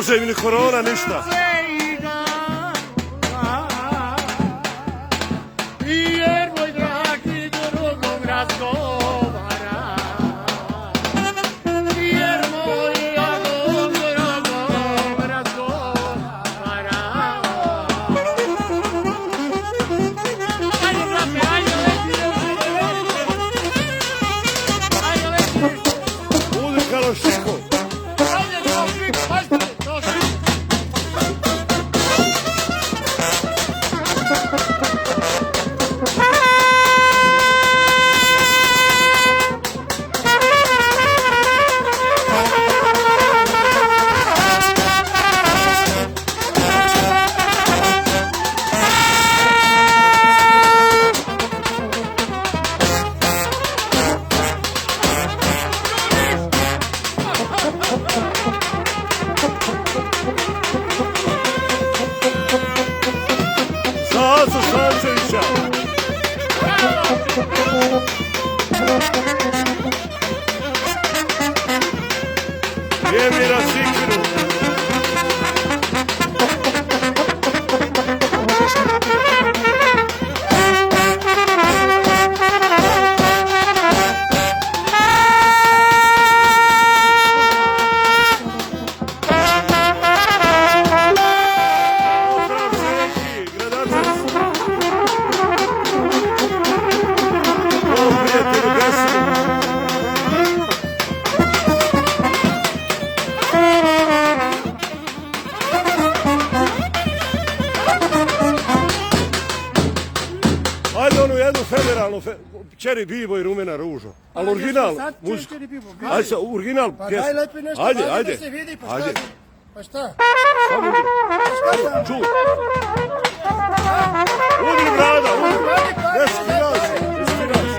može mi ni korona, ništa. Jer moj dragi drugom razgovara, jer moj drugom razgovara. Ajde, brate, ajde, leti. Budi Kalošiko. Ajde, Kalošiko, pazite, Kalošiko. Sazu Šančevića. Vjemira Sikiru. Ajde onu jednu federalnu, Čeri Bibo i Rumena Ružo. Ali original, muzika. Ajde, original pjesma. Daj lepi nešto, Ajde, da ajde. se vidi, pa Ajde. šta? Pa šta? Samo čuj. Udri brada, udri. Desi glas, desi glas.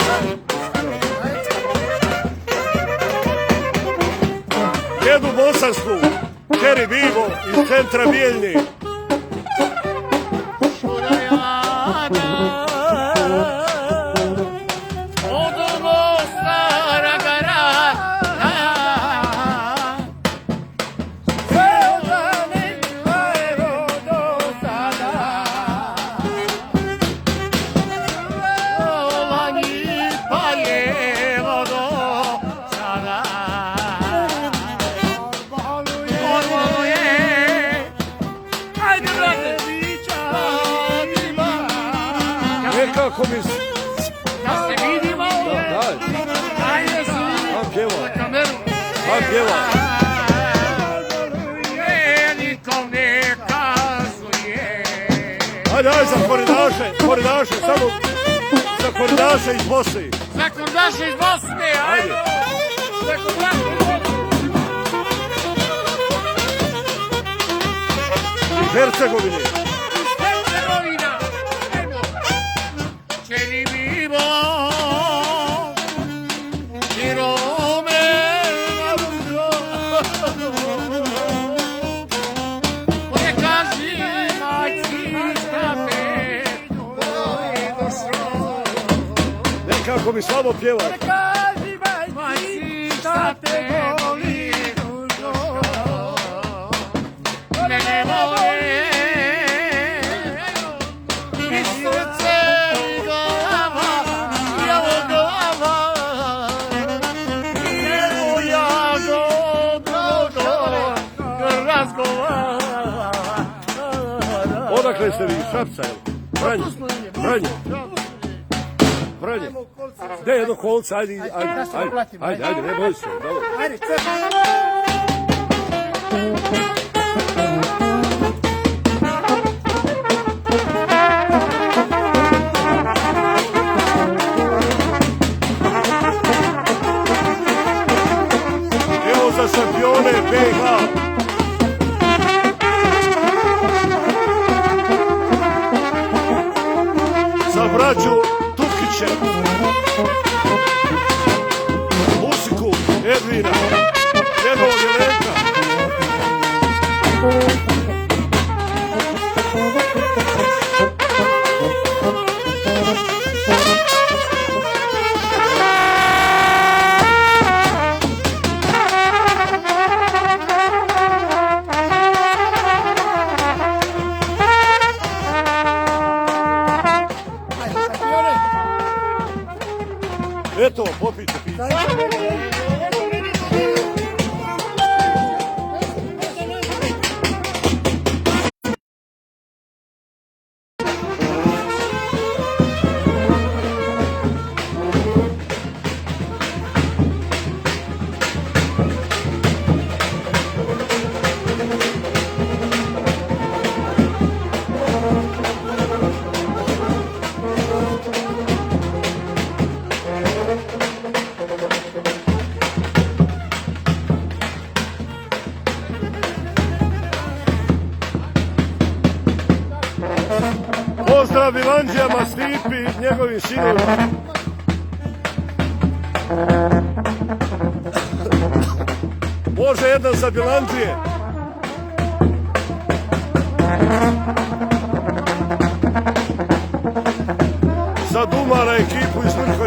Jedu bosansku, Čeri Bibo iz centra Bijeljni. Kako mi se... Da se vidimo ovdje. Ajde se vidimo. Tam pjeva. Na kameru. Tam pjeva. Nikom ne kazuje. Ajde, ajde za koridaše, samo za koridaše iz Bosne. Za koridaše iz Bosne, ajde. Za koridaše iz Bosne. I Hercegovine. Hercegovina. Čeri Bibo i Rumena Ružo. Ne kaži majci šta te boli dušo. Nekako mi slabo pjeva. Kaži Majci šta te boli dušo. Mene vole i srce i glava, i ovo glava. Evo ja razgovara. Odakle ste vi? Šapca, jel? Vranje. Vranje. Gdje je jedno kolce? Ajde, ne boj se. Ajde, čekaj. Evo za šampione BiH. Za braću Tukiće. Muziku Edvina. Njegovog Jelenka. Popijte piće. Pozdrav Bilandžijama, Stipi i njegovim sinovima. Može jedan za Bilandžije. Za Dumara ekipu iz Vrha.